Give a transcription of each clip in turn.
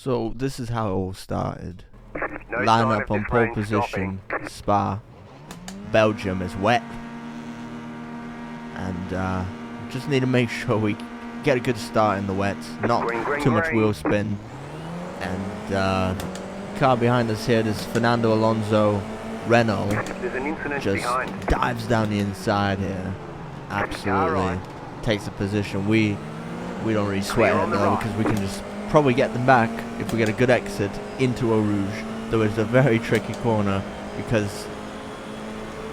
So this is how it all started. No Line sign up of on this pole rain position, Spa. Belgium is wet. And just need to make sure we get a good start in the wet. Not Green, too much green. wheel spin. And car behind us here, this Fernando Alonso Renault. There's an incident Just behind. dives down the inside here. Absolutely Alright. takes a position. We don't really sweat Clear it on the though, right. because we can just probably get them back if we get a good exit into Eau Rouge. Though it's a very tricky corner because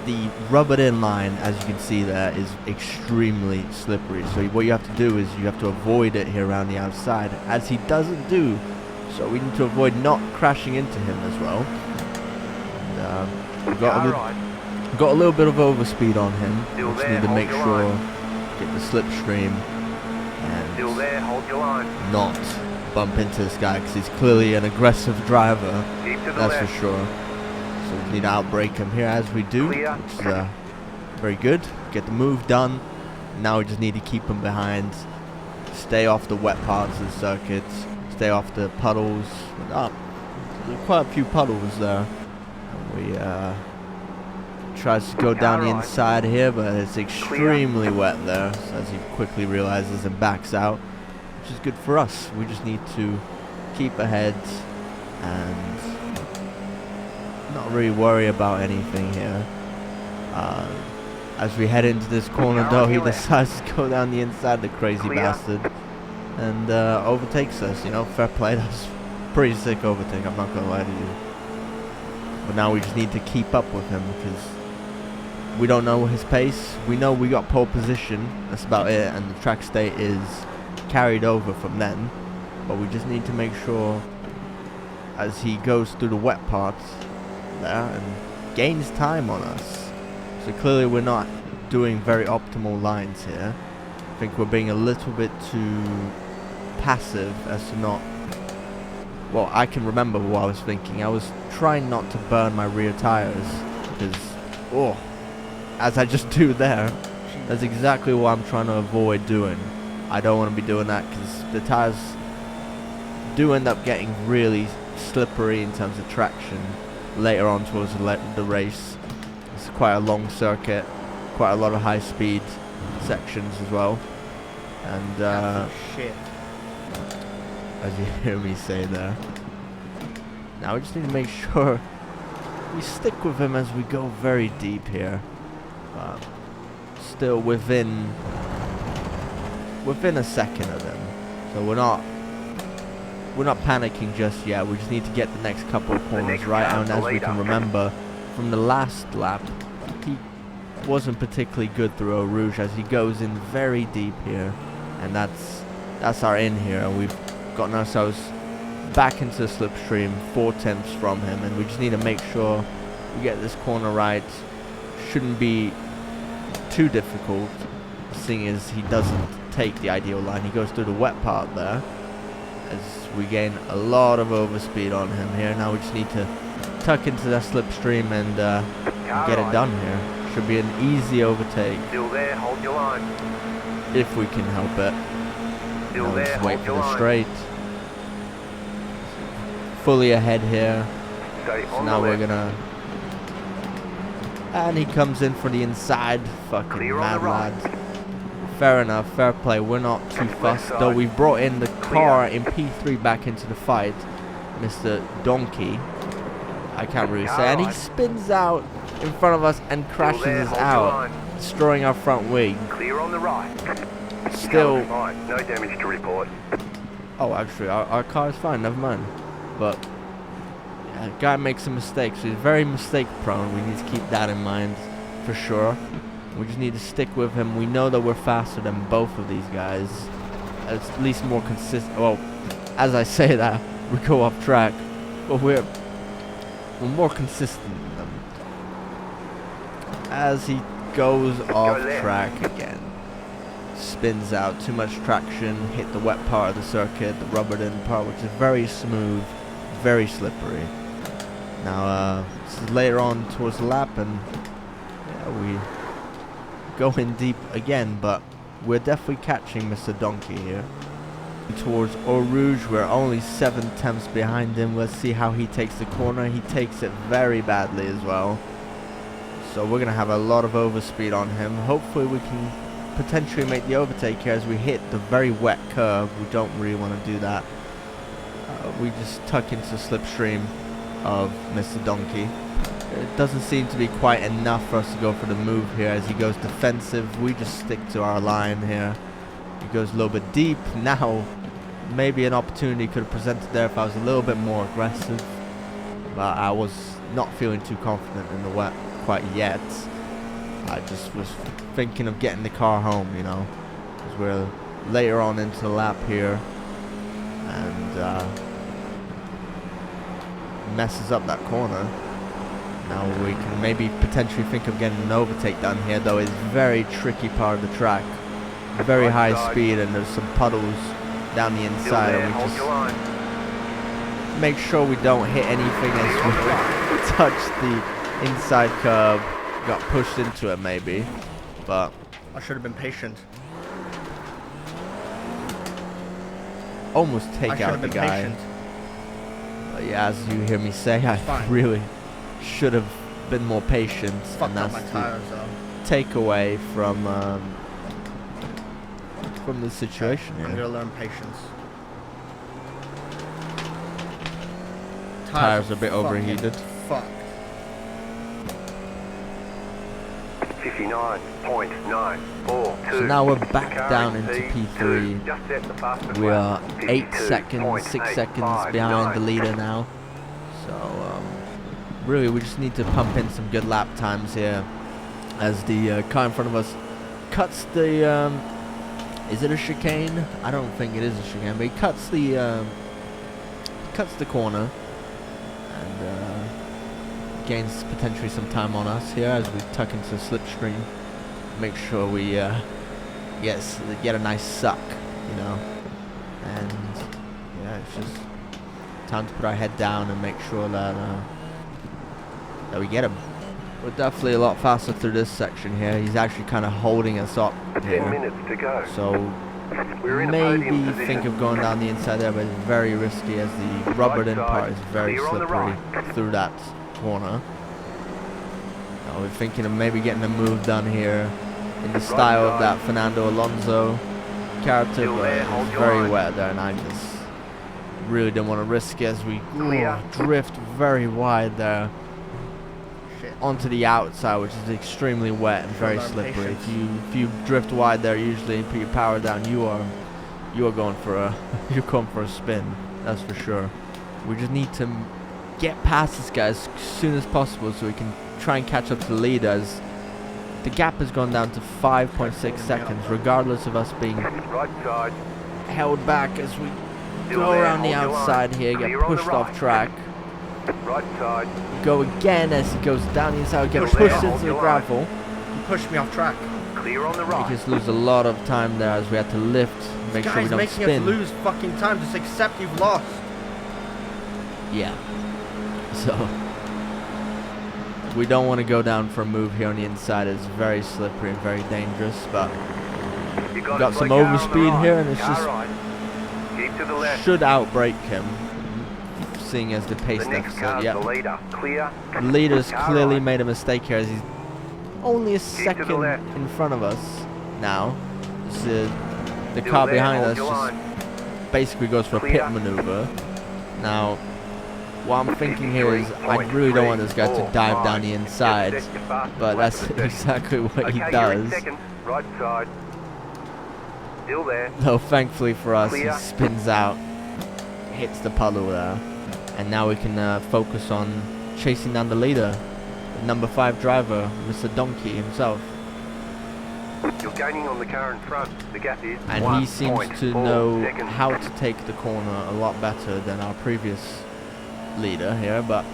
the rubbered in line, as you can see there, is extremely slippery. So what you have to do is you have to avoid it here around the outside, as he doesn't do. So we need to avoid not crashing into him as well. And, we got a little bit of overspeed on him. Still Just there, need to hold make your sure line. get the slipstream Still and there, hold your line. not bump into this guy, because he's clearly an aggressive driver. Keep to the That's left. for sure. So we need to outbrake him here as we do, Clear. which is very good. Get the move done. Now we just need to keep him behind. Stay off the wet parts of the circuit. Stay off the puddles. There's quite a few puddles there. And we tries to go down the inside here, but it's extremely wet there. So as he quickly realizes and backs out, which is good for us. We just need to keep ahead and not really worry about anything here. As we head into this corner though, he decides to go down the inside, the crazy bastard, and overtakes us. You know, fair play. That's pretty sick overtake, I'm not gonna lie to you. But now we just need to keep up with him because we don't know his pace. We know we got pole position, that's about it, and the track state is carried over from then. But we just need to make sure as he goes through the wet parts there and gains time on us. So clearly we're not doing very optimal lines here. I think we're being a little bit too passive as to not... Well, I can remember what I was thinking. I was trying not to burn my rear tires because, as I just do there, that's exactly what I'm trying to avoid doing. I don't want to be doing that because the tires do end up getting really slippery in terms of traction later on towards the race. It's quite a long circuit, quite a lot of high speed sections as well. And Shit. as you hear me say there, now we just need to make sure we stick with him as we go very deep here. Still within a second of him, so we're not panicking just yet. We just need to get the next couple of corners right. And as we can remember from the last lap, he wasn't particularly good through Eau Rouge, as he goes in very deep here, and that's our in here. We've gotten ourselves back into the slipstream 4/10 from him, and we just need to make sure we get this corner right. Shouldn't be too difficult, seeing as he doesn't take the ideal line. He goes through the wet part there, as we gain a lot of overspeed on him here. Now we just need to tuck into that slipstream and get it done here. Should be an easy overtake. Still there, hold your line. If we can help it. Still Now there, just wait hold for your the line. straight. Fully ahead here. Stay So on now the we're left. gonna... And he comes in for the inside. Fucking Clear on mad the right. lad. Fair enough, fair play. We're not too Left fussed, side. though we've brought in the car in P3 back into the fight, Mr. Donkey. I can't really say. And he Alright. spins out in front of us and crashes there, us hold your out, line. destroying our front wing. Clear on the right. Still... Fine. No damage to report. Oh, actually, our car is fine, never mind. But, yeah, guy makes a mistake, so he's very mistake prone. We need to keep that in mind, for sure. We just need to stick with him. We know that we're faster than both of these guys. At least more consistent. Well, as I say that, we go off track. But we're more consistent than them. As he goes off track again. Spins out, too much traction, hit the wet part of the circuit, the rubbered in part, which is very smooth, very slippery. Now, this is later on towards the lap, and yeah, we go in deep again, but we're definitely catching Mr. Donkey here. towards Eau Rouge. We're only 7 tenths behind him. Let's see how he takes the corner. He takes it very badly as well. So we're going to have a lot of overspeed on him. Hopefully we can potentially make the overtake here as we hit the very wet curve. We don't really want to do that. We just tuck into slipstream of Mr. Donkey. It doesn't seem to be quite enough for us to go for the move here as he goes defensive. We just stick to our line here. He goes a little bit deep. Now, maybe an opportunity could have presented there if I was a little bit more aggressive. But I was not feeling too confident in the wet quite yet. I just was thinking of getting the car home, you know, because we're later on into the lap here. And messes up that corner. Now we can maybe potentially think of getting an overtake done here, though it's very tricky part of the track. Very high speed and there's some puddles down the inside, and we just make sure we don't hit anything as we touch the inside curb. Got pushed into it maybe, but I should have been patient. Almost take out the guy. But yeah, as you hear me say, I really should have been more patient, and that's the takeaway from the situation here. I'm gonna learn patience. Tires are a bit overheated. Fuck. 59.942. So now we're back down into P3. We are 6 seconds behind the leader now. So really we just need to pump in some good lap times here as the car in front of us cuts the is it a chicane? I don't think it is a chicane, but he cuts the corner and gains potentially some time on us here as we tuck into slipstream. Make sure we get a nice suck, you know. And yeah, it's just time to put our head down and make sure that that we get him. We're definitely a lot faster through this section here. He's actually kind of holding us up here. 10 minutes to go. So maybe think of going down the inside there, but it's very risky as the rubbered in part is very slippery through that corner. Now we're thinking of maybe getting a move done here in the style of that Fernando Alonso character, but it's very wet there, and I just really didn't want to risk it as we drift very wide there onto the outside, which is extremely wet and very slippery. If you drift wide there, usually and put your power down, you are going for a spin. That's for sure. We just need to get past this guy as soon as possible so we can try and catch up to the lead, as the gap has gone down to 5.6 seconds, regardless of us being held back as we go around the outside here, get pushed off track. Right side. Go again as he goes down the inside, get pushed into the gravel. You pushed me off track. Clear on the right. We just lose a lot of time there as we had to lift, make sure we don't spin. Making us lose fucking time. Just accept you've lost. Yeah. So we don't want to go down for a move here on the inside. It's very slippery and very dangerous, but we've got some overspeed here, and it's just should outbrake him. Seeing as the pace deficit, yeah. The leader's clearly made a mistake here as he's only a second in front of us now. The car behind us just basically goes for a pit maneuver. Now, what I'm thinking here is I really don't want this guy to dive down the inside, but that's exactly what he does. Right side. Still there. Though thankfully for us, he spins out, hits the puddle there. And now we can focus on chasing down the leader, the number 5 driver, Mr. Donkey himself. You're gaining on the car in front. The gap is and he seems to know how to take the corner a lot better than our previous leader here, but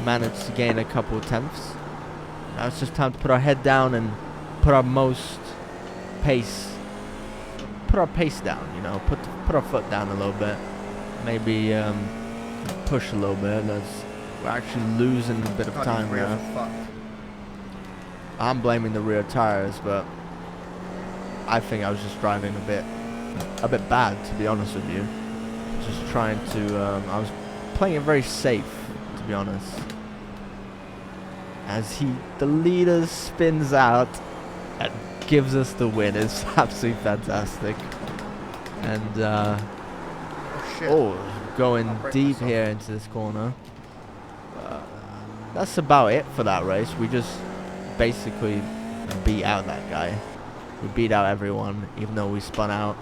managed to gain a couple of tenths. Now it's just time to put our head down and put our pace down, you know, put our foot down a little bit. Maybe push a little bit. We're actually losing a bit of time here. I'm blaming the rear tires, but I think I was just driving a bit a bit bad, to be honest with you. Just trying to, I was playing it very safe, to be honest. As the leader spins out and gives us the win. It's absolutely fantastic. And, going deep here into this corner. That's about it for that race. We just basically beat out that guy. We beat out everyone, even though we spun out.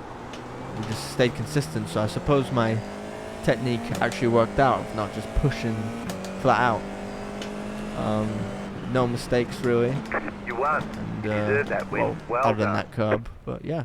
We just stayed consistent, so I suppose my technique actually worked out, not just pushing flat out. No mistakes really. You won. And, You deserve that win. Well other than done. that curb, but yeah.